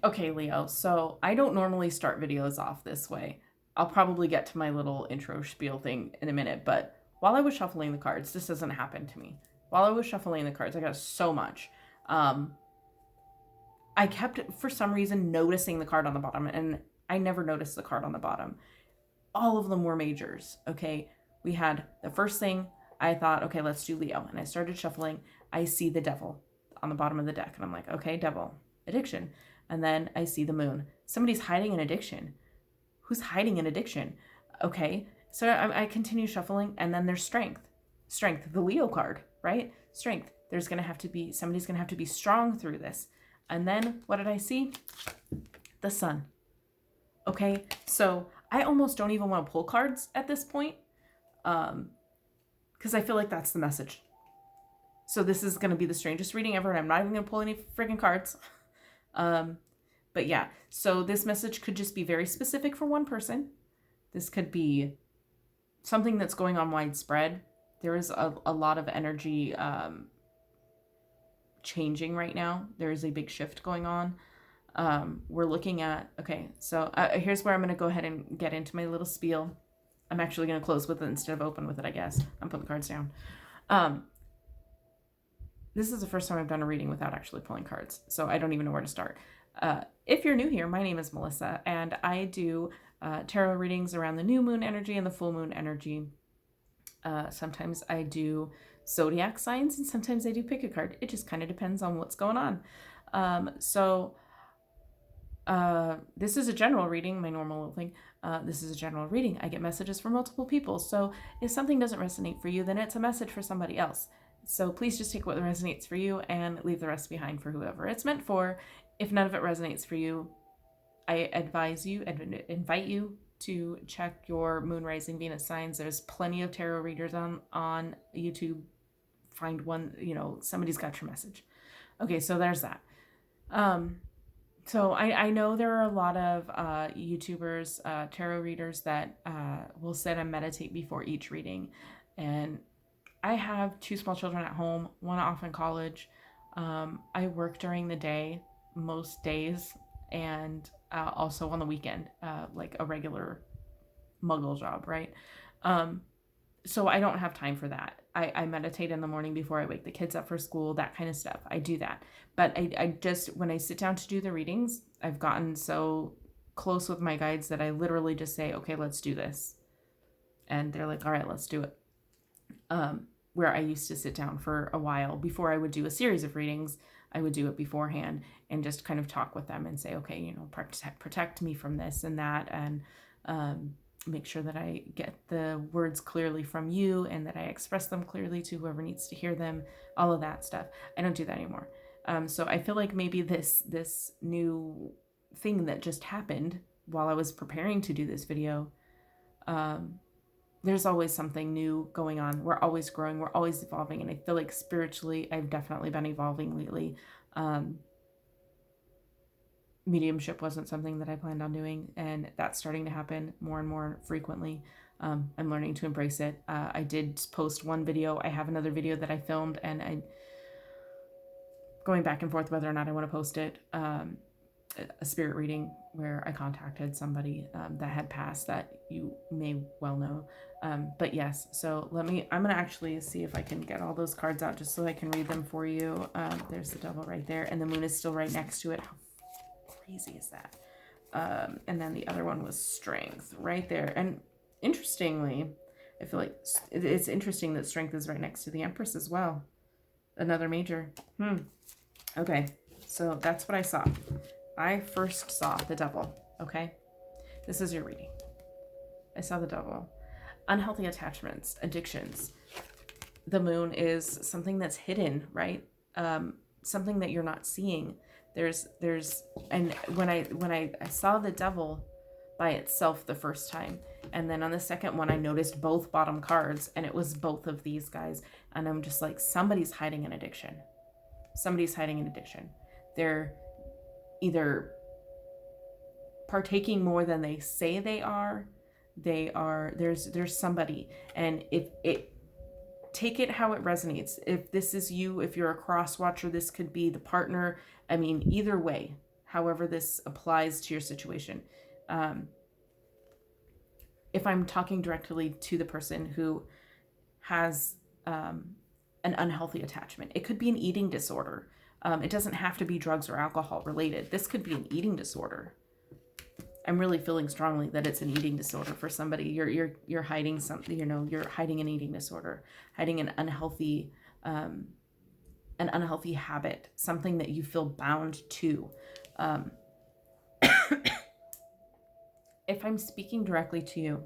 Okay, Leo, so I don't normally start videos off this way. I'll probably get to my little intro spiel thing in a minute, but while I was shuffling the cards, this doesn't happen to me. While I was shuffling the cards, I got so much. Um, I kept, for some reason, noticing the card on the bottom, and I never noticed the card on the bottom. All of them were majors, okay? We had the first thing, I thought, okay, let's do Leo. And I started shuffling. I see the devil on the bottom of the deck, and I'm like, okay, devil, addiction. And then I see the moon. Somebody's hiding an addiction. Who's hiding an addiction? Okay, so I continue shuffling, and then there's strength. Strength, the Leo card, right? Strength. There's gonna have to be, somebody's gonna have to be strong through this. And then what did I see? The sun. Okay, so I almost don't even want to pull cards at this point, because I feel like that's the message. So this is going to be the strangest reading ever, and I'm not even going to pull any freaking cards. But yeah, so this message could just be very specific for one person. This could be something that's going on widespread. There is a lot of energy changing right now. There is a big shift going on. We're looking at, okay, so here's where I'm going to go ahead and get into my little spiel. I'm actually going to close with it instead of open with it, I guess. I'm putting the cards down. This is the first time I've done a reading without actually pulling cards, so I don't even know where to start. If you're new here, my name is Melissa, and I do tarot readings around the new moon energy and the full moon energy. Sometimes I do zodiac signs, and sometimes I do pick a card. It just kind of depends on what's going on. This is a general reading, my normal little thing. This is a general reading. I get messages from multiple people. So if something doesn't resonate for you, then it's a message for somebody else. So please just take what resonates for you and leave the rest behind for whoever it's meant for. If none of it resonates for you, I advise you and invite you to check your moon, rising, Venus signs. There's plenty of tarot readers on YouTube. Find one, somebody's got your message. Okay, so there's that. So I know there are a lot of YouTubers, tarot readers that will sit and meditate before each reading. And I have 2 small children at home, one off in college. I work during the day most days, and also on the weekend, like a regular muggle job, right? So I don't have time for that. I meditate in the morning before I wake the kids up for school, that kind of stuff. I do that. But I just, when I sit down to do the readings, I've gotten so close with my guides that I literally just say, okay, let's do this. And they're like, all right, let's do it. Where I used to sit down for a while before I would do a series of readings, I would do it beforehand and just kind of talk with them and say, okay, protect me from this and that, and make sure that I get the words clearly from you and that I express them clearly to whoever needs to hear them, all of that stuff. I don't do that anymore. So I feel like maybe this new thing that just happened while I was preparing to do this video, there's always something new going on. We're always growing. We're always evolving. And I feel like spiritually, I've definitely been evolving lately. Mediumship wasn't something that I planned on doing, and that's starting to happen more and more frequently. I'm learning to embrace it. I did post one video. I have another video that I filmed, and I'm going back and forth whether or not I want to post it. A spirit reading where I contacted somebody that had passed that you may well know. But yes, so I'm going to actually see if I can get all those cards out just so I can read them for you. There's the devil right there, and the moon is still right next to it. How crazy is that? And then the other one was strength right there. And interestingly, I feel like it's interesting that strength is right next to the Empress as well. Another major. Okay, so that's what I saw. I first saw the devil, okay? This is your reading. I saw the devil. Unhealthy attachments, addictions. The moon is something that's hidden, right? Something that you're not seeing. And when I saw the devil by itself the first time, and then on the second one, I noticed both bottom cards, and it was both of these guys. And I'm just like, somebody's hiding an addiction. Somebody's hiding an addiction. They're either partaking more than they say they are. There's somebody, and if it, take it how it resonates. If this is you, if you're a cross watcher, this could be the partner. I mean, either way, however this applies to your situation. If I'm talking directly to the person who has an unhealthy attachment, it could be an eating disorder. It doesn't have to be drugs or alcohol related. This could be an eating disorder. I'm really feeling strongly that it's an eating disorder for somebody. You're hiding something, you're hiding an eating disorder, hiding an unhealthy habit, something that you feel bound to. If I'm speaking directly to you,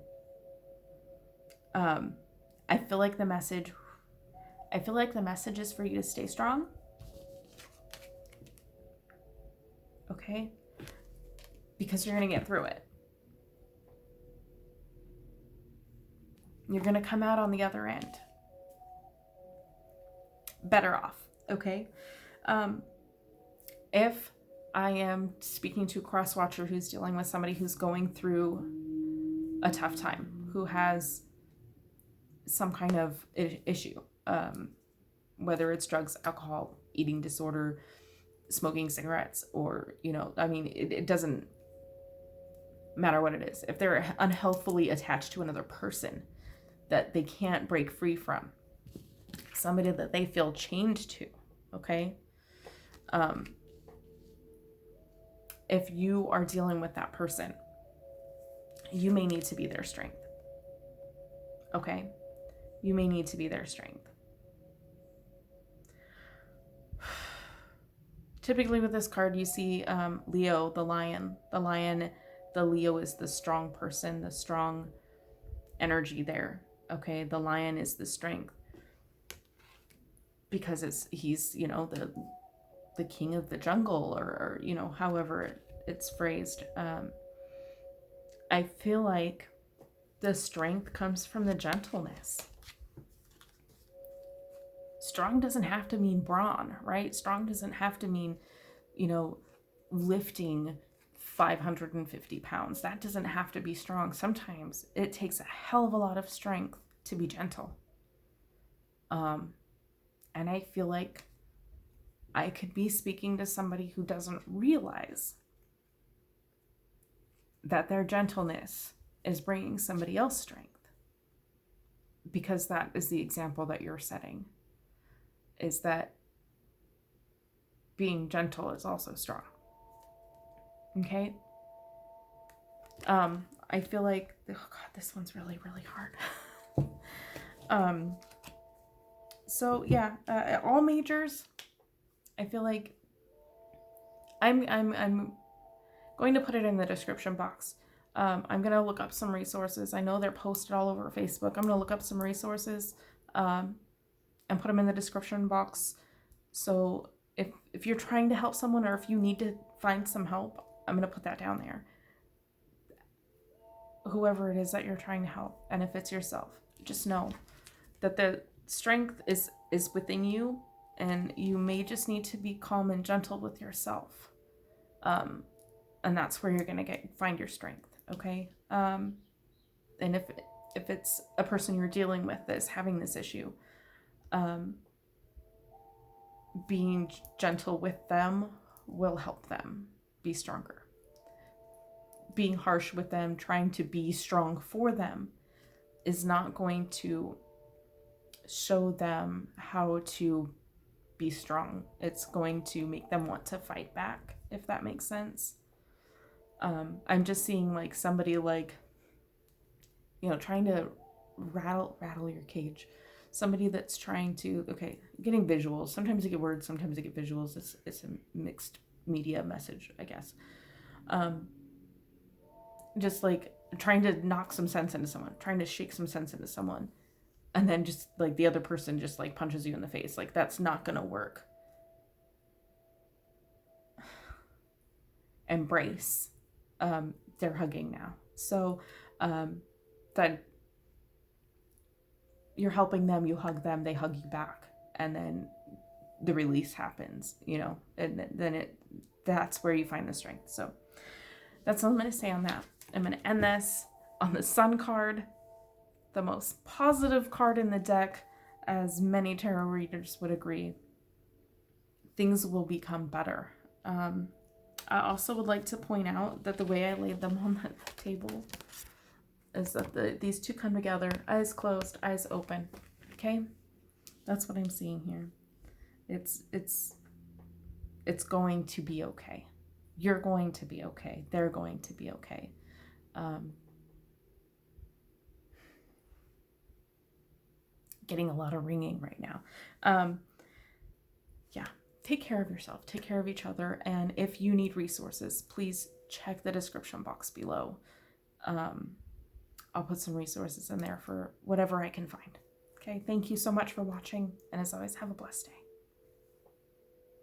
I feel like the message is for you to stay strong. Okay? Because you're going to get through it. You're going to come out on the other end better off. Okay? If I am speaking to a cross-watcher who's dealing with somebody who's going through a tough time, who has some kind of issue, whether it's drugs, alcohol, eating disorder, smoking cigarettes, or, it doesn't matter what it is. If they're unhealthily attached to another person that they can't break free from, somebody that they feel chained to, okay? If you are dealing with that person, you may need to be their strength, okay? You may need to be their strength. Typically with this card, you see Leo, the lion. The Leo is the strong person, the strong energy there, okay? The lion is the strength because he's the king of the jungle, or however it's phrased. I feel like the strength comes from the gentleness. Strong doesn't have to mean brawn, right? Strong doesn't have to mean, lifting 550 pounds. That doesn't have to be strong. Sometimes it takes a hell of a lot of strength to be gentle. And I feel like I could be speaking to somebody who doesn't realize that their gentleness is bringing somebody else strength, because that is the example that you're setting, is that being gentle is also strong. Okay? I feel like, oh God, this one's really, really hard. So yeah, all majors, I feel like I'm going to put it in the description box. I'm going to look up some resources. I know they're posted all over Facebook. I'm going to look up some resources and put them in the description box. So if you're trying to help someone, or if you need to find some help, I'm going to put that down there. Whoever it is that you're trying to help, and if it's yourself, just know that the strength is within you, and you may just need to be calm and gentle with yourself. And that's where you're going to find your strength, okay? And if it's a person you're dealing with that's having this issue, being gentle with them will help them be stronger. Being harsh with them, trying to be strong for them, is not going to show them how to be strong. It's going to make them want to fight back, if that makes sense. I'm just seeing like somebody trying to rattle your cage. Somebody that's trying to, getting visuals. Sometimes I get words, sometimes I get visuals. It's a mixed media message, I guess. Just like trying to knock some sense into someone, trying to shake some sense into someone. And then just like the other person just like punches you in the face. Like, that's not going to work. Embrace. They're hugging now. So that you're helping them, you hug them, they hug you back. And then the release happens, and then that's where you find the strength. So that's all I'm going to say on that. I'm going to end this on the Sun card, the most positive card in the deck, as many tarot readers would agree. Things will become better. I also would like to point out that the way I laid them on the table is that these two come together, eyes closed, eyes open. Okay? That's what I'm seeing here. It's going to be okay. You're going to be okay. They're going to be okay. Getting a lot of ringing right now. Yeah, take care of yourself, take care of each other, and if you need resources, please check the description box below. I'll put some resources in there for whatever I can find. Okay, thank you so much for watching, and as always, have a blessed day.